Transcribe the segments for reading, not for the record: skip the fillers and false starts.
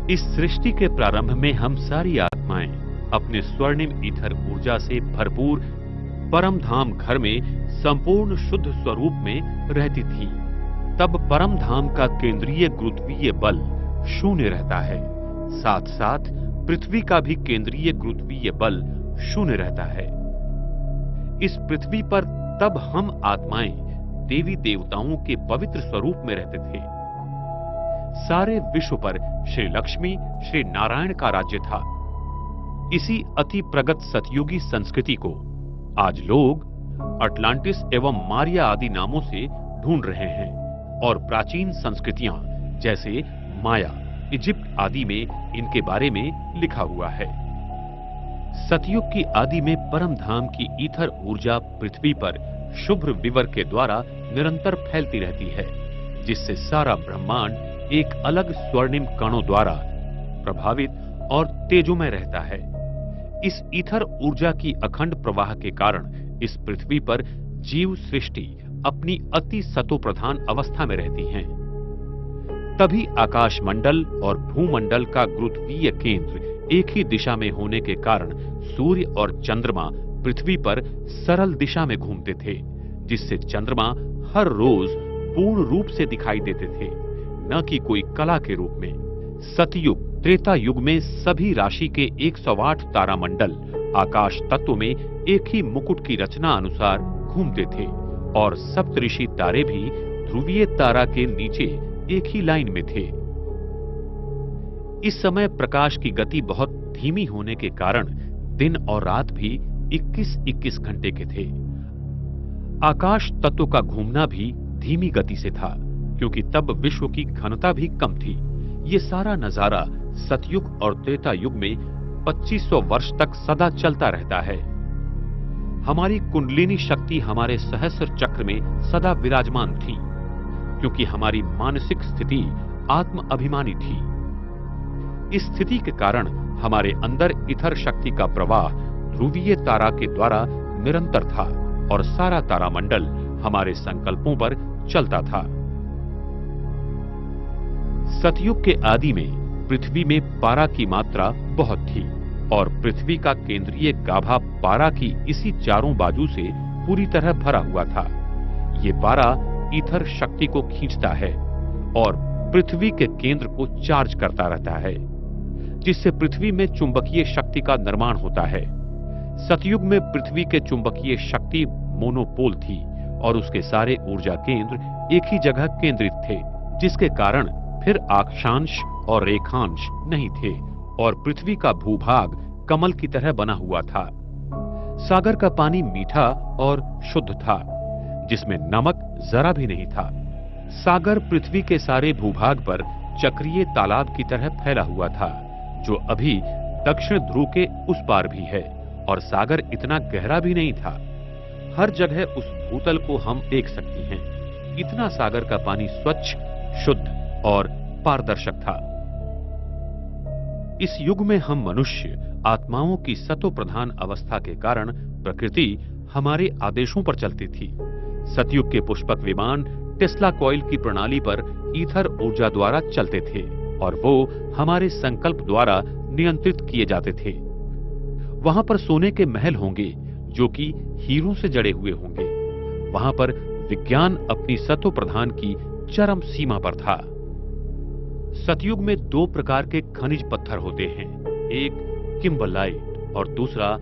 इस सृष्टि के प्रारंभ में हम सारी आत्माएं अपने स्वर्णिम ईथर ऊर्जा से भरपूर परम धाम घर में संपूर्ण शुद्ध स्वरूप में रहती थी। तब परम धाम का केंद्रीय गुरुत्वीय बल शून्य रहता है, साथ साथ पृथ्वी का भी केंद्रीय गुरुत्वीय बल शून्य रहता है। इस पृथ्वी पर तब हम आत्माएं देवी देवताओं के पवित्र स्वरूप में रहते थे। सारे विश्व पर श्री लक्ष्मी श्री नारायण का राज्य था। इसी अति प्रगत सतयुगी संस्कृति को आज लोग अटलांटिस एवं मारिया आदि नामों से ढूंढ रहे हैं और प्राचीन संस्कृतियां जैसे माया, इजिप्ट आदि में इनके बारे में लिखा हुआ है। सतयुग की आदि में परम धाम की ईथर ऊर्जा पृथ्वी पर शुभ्र विवर के द्वारा निरंतर फैलती रहती है, जिससे सारा ब्रह्मांड एक अलग स्वर्णिम कणों द्वारा प्रभावित और तेजोमय रहता है। इस ईथर ऊर्जा की अखंड प्रवाह के कारण इस पृथ्वी पर जीव सृष्टि अपनी अति सतोप्रधान अवस्था में रहती हैं। तभी आकाश मंडल और भूमंडल का गुरुत्वीय केंद्र एक ही दिशा में होने के कारण सूर्य और चंद्रमा पृथ्वी पर सरल दिशा में घूमते थे, जिससे चंद्रमा हर रोज पूर्ण रूप से दिखाई देते थे, न कि कोई कला के रूप में। सतयुग त्रेता युग में सभी राशि के 108 तारामंडल आकाश तत्व में एक ही मुकुट की रचना अनुसार घूमते थे और सप्तऋषि तारे भी ध्रुवीय तारा के नीचे एक ही लाइन में थे। इस समय प्रकाश की गति बहुत धीमी होने के कारण दिन और रात भी 21-21 घंटे के थे। आकाश तत्व का घूमना भी धीमी गति से था, क्योंकि तब विश्व की घनता भी कम थी। ये सारा नजारा सतयुग और त्रेता युग में 2500 वर्ष तक सदा चलता रहता है। हमारी कुंडलिनी शक्ति हमारे सहस्र चक्र में सदा विराजमान थी, क्योंकि हमारी मानसिक स्थिति आत्म अभिमानी थी। इस स्थिति के कारण हमारे अंदर इथर शक्ति का प्रवाह ध्रुवीय तारा के द्वारा निरंतर था और सारा तारामंडल हमारे संकल्पों पर चलता था। सतयुग के आदि में पृथ्वी में पारा की मात्रा बहुत थी और पृथ्वी का केंद्रीय गाभा पारा की इसी चारों बाजू से पूरी तरह भरा हुआ था। ये पारा ईथर शक्ति को खींचता है और पृथ्वी के केंद्र को चार्ज करता रहता है, जिससे पृथ्वी में चुंबकीय शक्ति का निर्माण होता है। सतयुग में पृथ्वी के चुंबकीय शक्ति मोनोपोल थी और उसके सारे ऊर्जा केंद्र एक ही जगह केंद्रित थे, जिसके कारण फिर अक्षांश और रेखांश नहीं थे और पृथ्वी का भूभाग कमल की तरह बना हुआ था। सागर का पानी मीठा और शुद्ध था, जिसमें नमक जरा भी नहीं था। सागर पृथ्वी के सारे भूभाग पर चक्रीय तालाब की तरह फैला हुआ था, जो अभी दक्षिण ध्रुव के उस पार भी है, और सागर इतना गहरा भी नहीं था। हर जगह उस भूतल को हम देख सकती हैं। इतना सागर का पानी स्वच्छ, शुद्ध और पारदर्शक था। इस युग में हम मनुष्य आत्माओं की सतो प्रधान अवस्था के कारण प्रकृति हमारे आदेशों पर चलती थी। सतयुग के पुष्पक विमान टेस्ला कॉइल की प्रणाली पर ईथर ऊर्जा द्वारा चलते थे और वो हमारे संकल्प द्वारा नियंत्रित किए जाते थे। वहां पर सोने के महल होंगे जो कि हीरों से जड़े हुए होंगे। वहां पर विज्ञान अपनी सतो प्रधान की चरम सीमा पर था। सतयुग में दो प्रकार के खनिज पत्थर होते हैं, एक किम्बरलाइट और दूसरा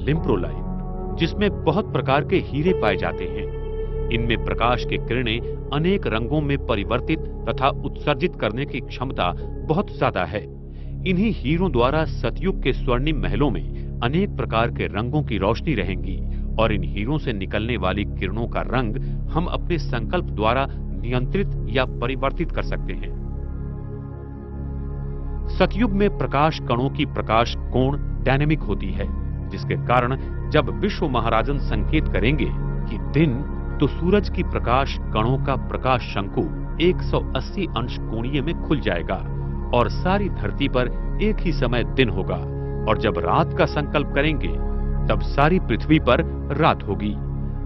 लिम्प्रोलाइट, जिसमें बहुत प्रकार के हीरे पाए जाते हैं। इनमें प्रकाश की किरणें अनेक रंगों में परिवर्तित तथा उत्सर्जित करने की क्षमता बहुत ज्यादा है। इन्हीं हीरों द्वारा सतयुग के स्वर्णिम महलों में अनेक प्रकार के रंगों की रोशनी रहेंगी और इन हीरों से निकलने वाली किरणों का रंग हम अपने संकल्प द्वारा नियंत्रित या परिवर्तित कर सकते हैं। सतयुग में प्रकाश कणों की प्रकाश कोण डायनेमिक होती है, जिसके कारण जब विश्व महाराजन संकेत करेंगे कि दिन, तो सूरज की प्रकाश कणों का प्रकाश शंकु 180 अंश कोणीय में खुल जाएगा और सारी धरती पर एक ही समय दिन होगा, और जब रात का संकल्प करेंगे तब सारी पृथ्वी पर रात होगी।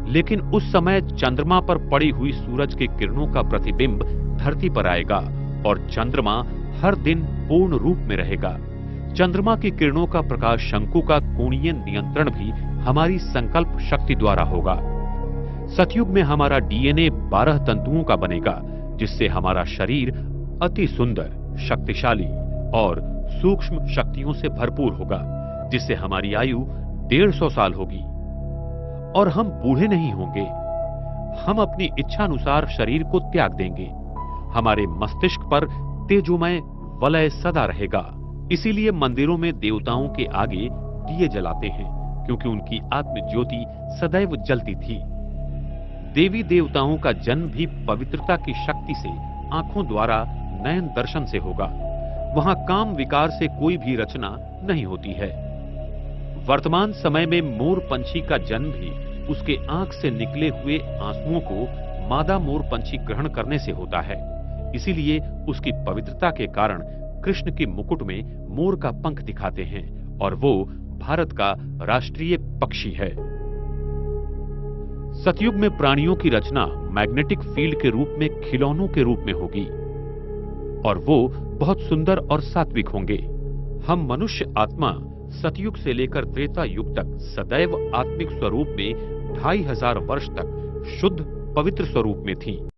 लेकिन उस समय चंद्रमा पर पड़ी हुई सूरज की किरणों का प्रतिबिंब धरती पर आएगा और चंद्रमा हर दिन पूर्ण रूप में रहेगा। चंद्रमा की किरणों का प्रकाश शंकु का कोणीय नियंत्रण भी हमारी संकल्प शक्ति द्वारा होगा। सतयुग में हमारा डीएनए 12 तंतुओं का बनेगा, जिससे हमारा शरीर अति सुंदर, शक्तिशाली और सूक्ष्म शक्तियों से भरपूर होगा, जिससे हमारी आयु 150 साल होगी। और हम बूढ़े नहीं होंगे। हम अपनी इच्छानुसार शरीर को त्याग देंगे। हमारे मस्तिष्क पर तेजोमय वलय सदा रहेगा। इसीलिए मंदिरों में देवताओं के आगे दिए जलाते हैं, क्योंकि उनकी आत्म ज्योति सदैव जलती थी। देवी देवताओं का जन्म भी पवित्रता की शक्ति से आंखों द्वारा नयन दर्शन से होगा। वहां काम विकार से कोई भी रचना नहीं होती है। वर्तमान समय में मोर पंछी का जन्म भी उसके आंख से निकले हुए आंसुओं को मादा मोर पंछी ग्रहण करने से होता है। इसीलिए उसकी पवित्रता के कारण कृष्ण के मुकुट में मोर का पंख दिखाते हैं और वो भारत का राष्ट्रीय पक्षी है। सतयुग में प्राणियों की रचना मैग्नेटिक फील्ड के रूप में खिलौनों के रूप में होगी और वो बहुत सुंदर और सात्विक होंगे। हम मनुष्य आत्मा सतयुग से लेकर त्रेता युग तक सदैव आत्मिक स्वरूप में 2500 वर्ष तक शुद्ध पवित्र स्वरूप में थी।